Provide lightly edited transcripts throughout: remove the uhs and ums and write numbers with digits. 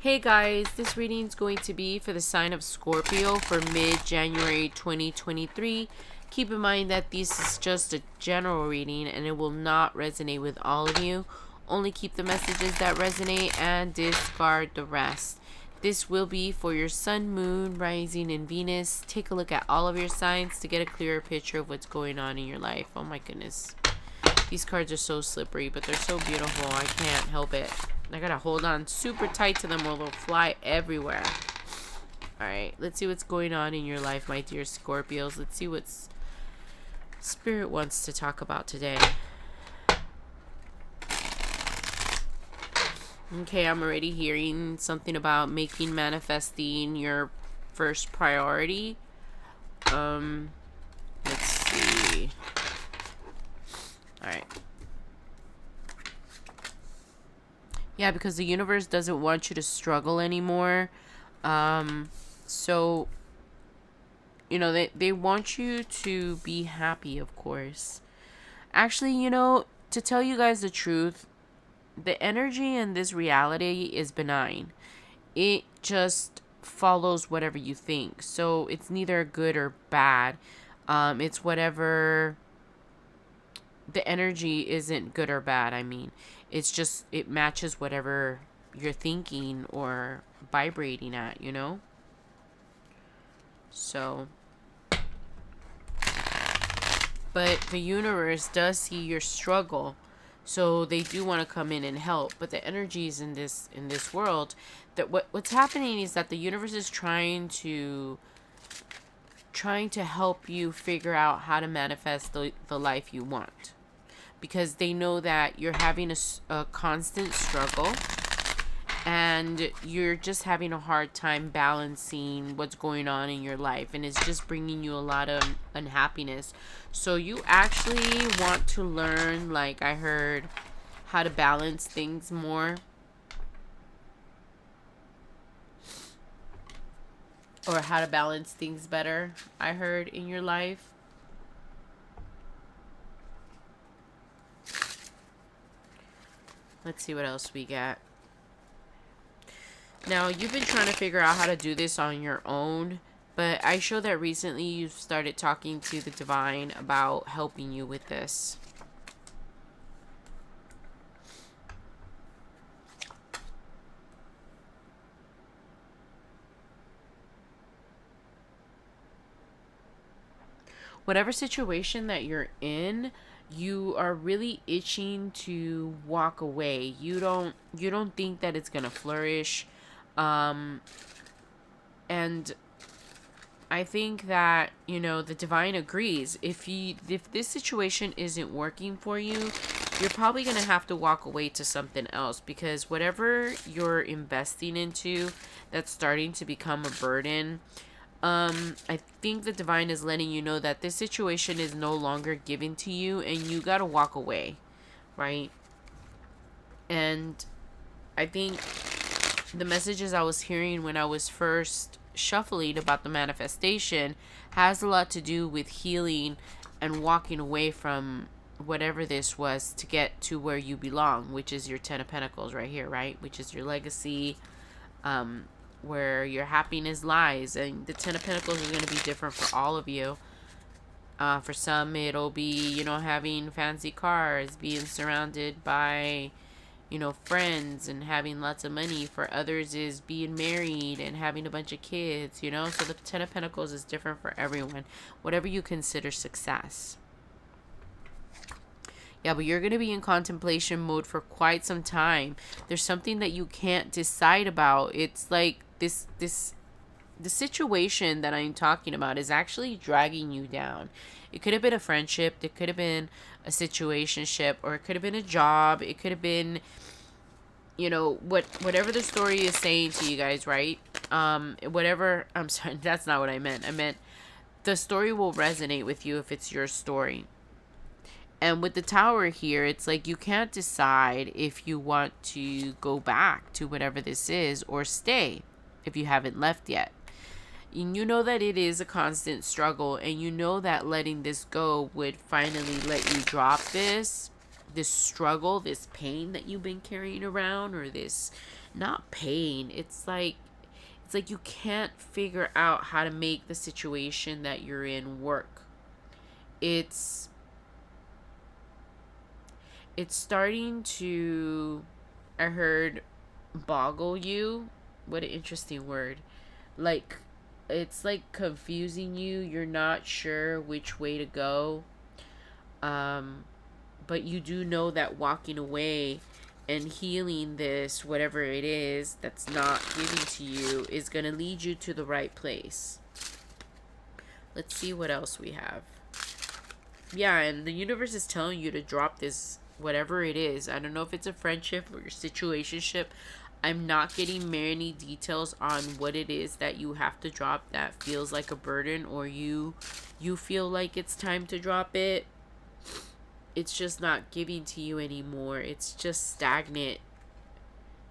Hey guys, this reading is going to be for the sign of Scorpio for mid-January 2023. Keep in mind that this is just a general reading and it will not resonate with all of you. Only keep the messages that resonate and discard the rest. This will be for your sun, moon, rising, and Venus. Take a look at all of your signs to get a clearer picture of what's going on in your life. Oh my goodness. These cards are so slippery, but they're so beautiful. I can't help it. I gotta hold on super tight to them or they'll fly everywhere. Alright, let's see what's going on in your life, my dear Scorpios. Let's see what Spirit wants to talk about today. Okay, I'm already hearing something about making manifesting your first priority. Let's see. Alright. Yeah, because the universe doesn't want you to struggle anymore. So, you know, they want you to be happy, of course. Actually, you know, to tell you guys the truth, the energy in this reality is benign. It just follows whatever you think. So it's neither good or bad. It's whatever. The energy isn't good or bad. I mean, it's just, it matches whatever you're thinking or vibrating at, you know? So, but the universe does see your struggle. So they do want to come in and help. But the energies in this world, that what's happening is that the universe is trying to help you figure out how to manifest the life you want. Because they know that you're having a constant struggle and you're just having a hard time balancing what's going on in your life, and it's just bringing you a lot of unhappiness. So you actually want to learn, like I heard, how to balance things more, or how to balance things better, I heard, in your life. Let's see what else we got. Now, you've been trying to figure out how to do this on your own, but I show that recently you've started talking to the divine about helping you with this. Whatever situation that you're in, you are really itching to walk away. You don't think that it's gonna flourish. And I think that, you know, the divine agrees. If this situation isn't working for you, you're probably gonna have to walk away to something else, because whatever you're investing into that's starting to become a burden, I think the divine is letting you know that this situation is no longer given to you and you gotta walk away, right? And I think the messages I was hearing when I was first shuffling about the manifestation has a lot to do with healing and walking away from whatever this was to get to where you belong, which is your Ten of Pentacles right here, right? Which is your legacy, where your happiness lies. And the Ten of Pentacles is going to be different for all of you. For some, it'll be, you know, having fancy cars, being surrounded by, you know, friends and having lots of money. For others is being married and having a bunch of kids, you know. So the Ten of Pentacles is different for everyone, whatever you consider success. Yeah, but you're going to be in contemplation mode for quite some time. There's something that you can't decide about. It's like the situation that I'm talking about is actually dragging you down. It could have been a friendship, it could have been a situationship, or it could have been a job. It could have been, you know, whatever the story is saying to you guys, right? Whatever, I'm sorry, that's not what I meant. I meant the story will resonate with you if it's your story. And with the Tower here, it's like you can't decide if you want to go back to whatever this is or stay if you haven't left yet. And you know that it is a constant struggle, and you know that letting this go would finally let you drop this. this struggle, this pain that you've been carrying around, or this, not pain, it's like you can't figure out how to make the situation that you're in work. It's starting to, I heard, boggle you. What an interesting word. Like, it's like confusing you. You're not sure which way to go. But you do know that walking away and healing this, whatever it is that's not giving to you, is going to lead you to the right place. Let's see what else we have. Yeah, and the universe is telling you to drop this, whatever it is. I don't know if it's a friendship or your situationship. I'm not getting many details on what it is that you have to drop that feels like a burden, or you feel like it's time to drop it. It's just not giving to you anymore. It's just stagnant.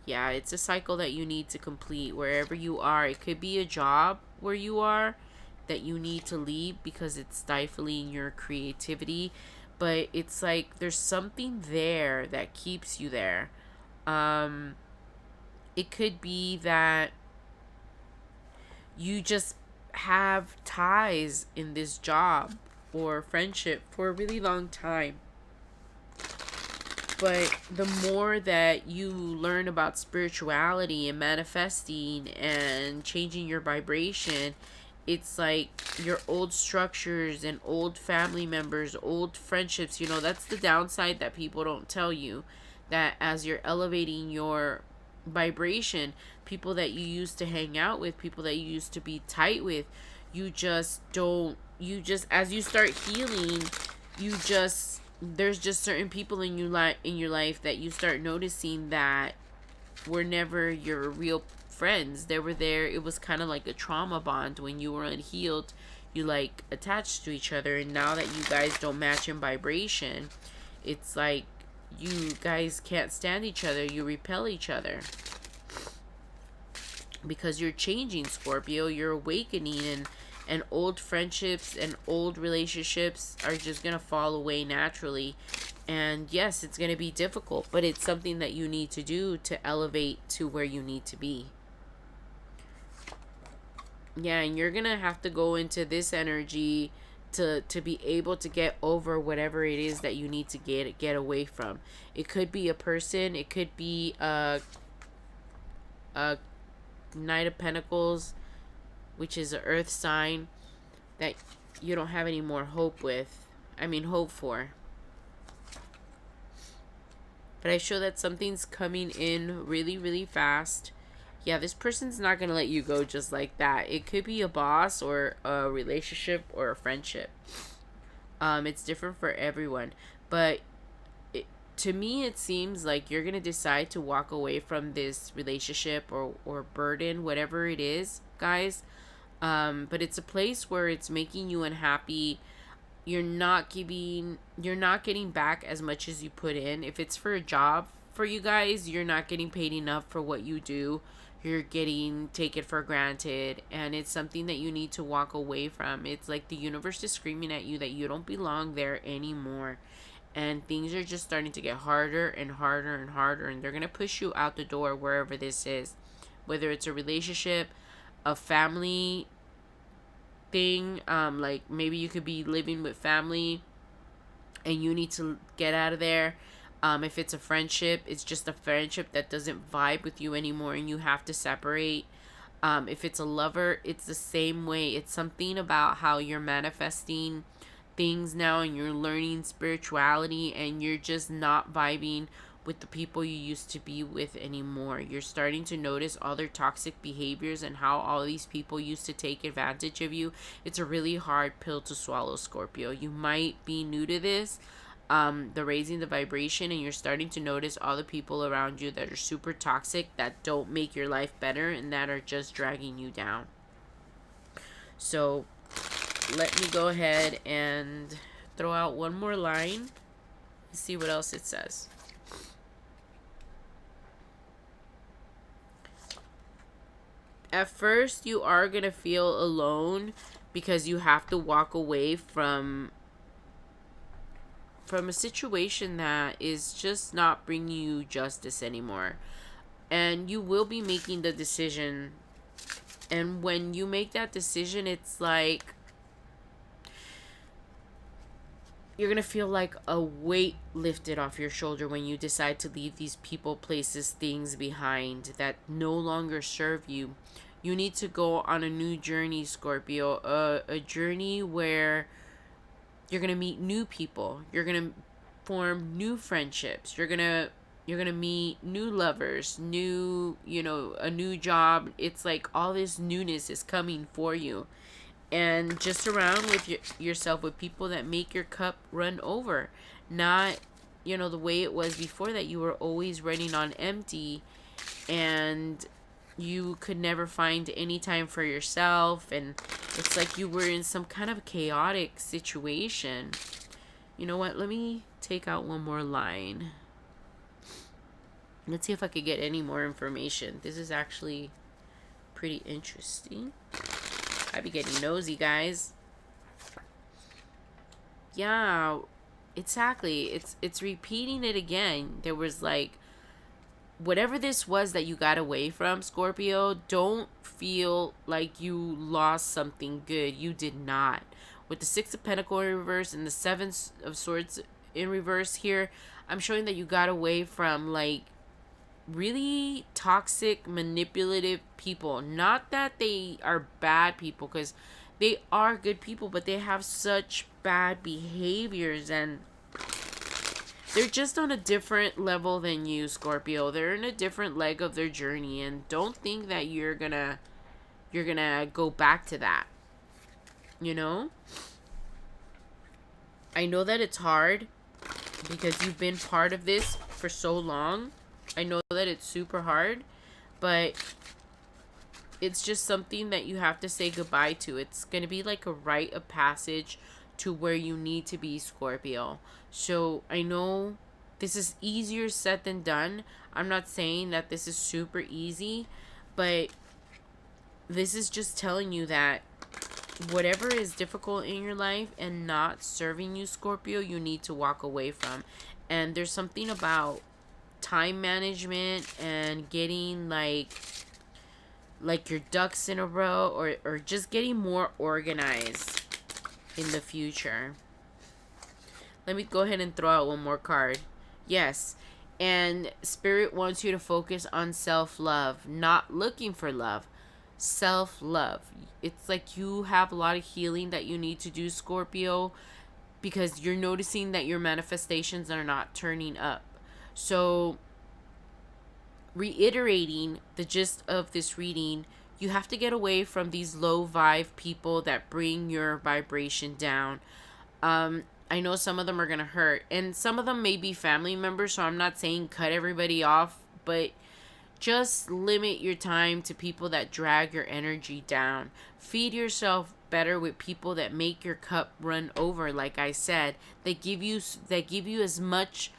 Yeah, it's a cycle that you need to complete wherever you are. It could be a job where you are that you need to leave because it's stifling your creativity. But it's like there's something there that keeps you there. It could be that you just have ties in this job or friendship for a really long time. But the more that you learn about spirituality and manifesting and changing your vibration, it's like your old structures and old family members, old friendships, that's the downside that people don't tell you. That as you're elevating your vibration, people that you used to hang out with, people that you used to be tight with, as you start healing, there's just certain people in your life that you start noticing that were never your real friends. They were there. It was kind of like a trauma bond. When you were unhealed, you like attached to each other, and now that you guys don't match in vibration, it's like you guys can't stand each other. You repel each other because you're changing, Scorpio. You're awakening, and old friendships and old relationships are just going to fall away naturally. And yes, it's going to be difficult, but it's something that you need to do to elevate to where you need to be. Yeah, and you're going to have to go into this energy to be able to get over whatever it is that you need to get away from. It could be a person, it could be a Knight of Pentacles, which is an earth sign that you don't have any more hope for. But I show that something's coming in really, really fast. Yeah, this person's not going to let you go just like that. It could be a boss or a relationship or a friendship. It's different for everyone. But to me, it seems like you're going to decide to walk away from this relationship or burden, whatever it is, guys. But it's a place where it's making you unhappy. You're not getting back as much as you put in. If it's for a job for you guys, you're not getting paid enough for what you do. You're getting taken for granted, and it's something that you need to walk away from. It's like the universe is screaming at you that you don't belong there anymore. And things are just starting to get harder and harder and harder, and they're going to push you out the door wherever this is. Whether it's a relationship, a family thing, like maybe you could be living with family and you need to get out of there. If it's a friendship, it's just a friendship that doesn't vibe with you anymore and you have to separate. If it's a lover, it's the same way. It's something about how you're manifesting things now and you're learning spirituality and you're just not vibing with the people you used to be with anymore. You're starting to notice all their toxic behaviors and how all these people used to take advantage of you. It's a really hard pill to swallow, Scorpio. You might be new to this, the raising the vibration, and you're starting to notice all the people around you that are super toxic, that don't make your life better, and that are just dragging you down. So let me go ahead and throw out one more line and see what else it says. At first, you are going to feel alone because you have to walk away from from a situation that is just not bringing you justice anymore. And you will be making the decision. And when you make that decision, it's like you're gonna feel like a weight lifted off your shoulder when you decide to leave these people, places, things behind that no longer serve you. You need to go on a new journey, Scorpio. A journey where you're gonna meet new people. You're gonna form new friendships. You're gonna meet new lovers, new, a new job. It's like all this newness is coming for you. And just surround with yourself with people that make your cup run over, not the way it was before, that you were always running on empty and you could never find any time for yourself, and it's like you were in some kind of chaotic situation. You know what, let me take out one more line. Let's see if I could get any more information. This is actually pretty interesting. I be getting nosy, guys. Yeah, exactly. It's repeating it again. There was like, whatever this was that you got away from, Scorpio, don't feel like you lost something good. You did not. With the Six of Pentacles in reverse and the Seven of Swords in reverse here, I'm showing that you got away from like really toxic, manipulative people. Not that they are bad people, because they are good people, but they have such bad behaviors and they're just on a different level than you, Scorpio. They're in a different leg of their journey, and don't think that you're gonna go back to that. I know that it's hard because you've been part of this for so long. I know that it's super hard, but it's just something that you have to say goodbye to. It's going to be like a rite of passage to where you need to be, Scorpio. So I know this is easier said than done. I'm not saying that this is super easy, but this is just telling you that whatever is difficult in your life and not serving you, Scorpio, you need to walk away from. And there's something about time management and getting like your ducks in a row, or just getting more organized in the future. Let me go ahead and throw out one more card. Yes. And Spirit wants you to focus on self-love, not looking for love. Self-love. It's like you have a lot of healing that you need to do, Scorpio, because you're noticing that your manifestations are not turning up. So, reiterating the gist of this reading, you have to get away from these low vibe people that bring your vibration down. I know some of them are going to hurt, and some of them may be family members, so I'm not saying cut everybody off, but just limit your time to people that drag your energy down. Feed yourself better with people that make your cup run over. Like I said, they give you as much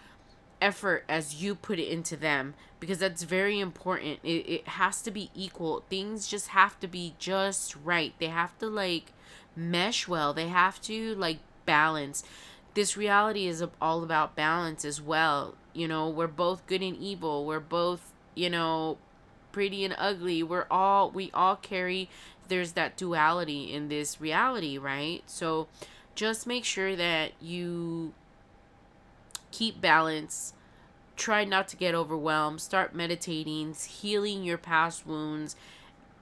effort as you put it into them, because that's very important. It has to be equal. Things just have to be just right. They have to like mesh well. They have to like balance. This reality is all about balance as well. We're both good and evil. We're both, pretty and ugly. We all carry, there's that duality in this reality, right? So just make sure that you keep balance. Try not to get overwhelmed. Start meditating, healing your past wounds,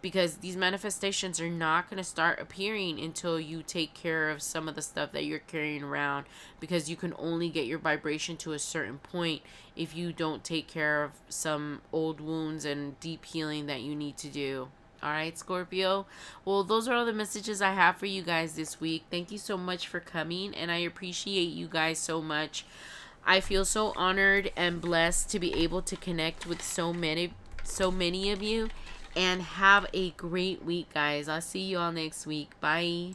because these manifestations are not going to start appearing until you take care of some of the stuff that you're carrying around, because you can only get your vibration to a certain point if you don't take care of some old wounds and deep healing that you need to do. All right, Scorpio. Well, those are all the messages I have for you guys this week. Thank you so much for coming, and I appreciate you guys so much. I feel so honored and blessed to be able to connect with so many of you. And have a great week, guys. I'll see you all next week. Bye.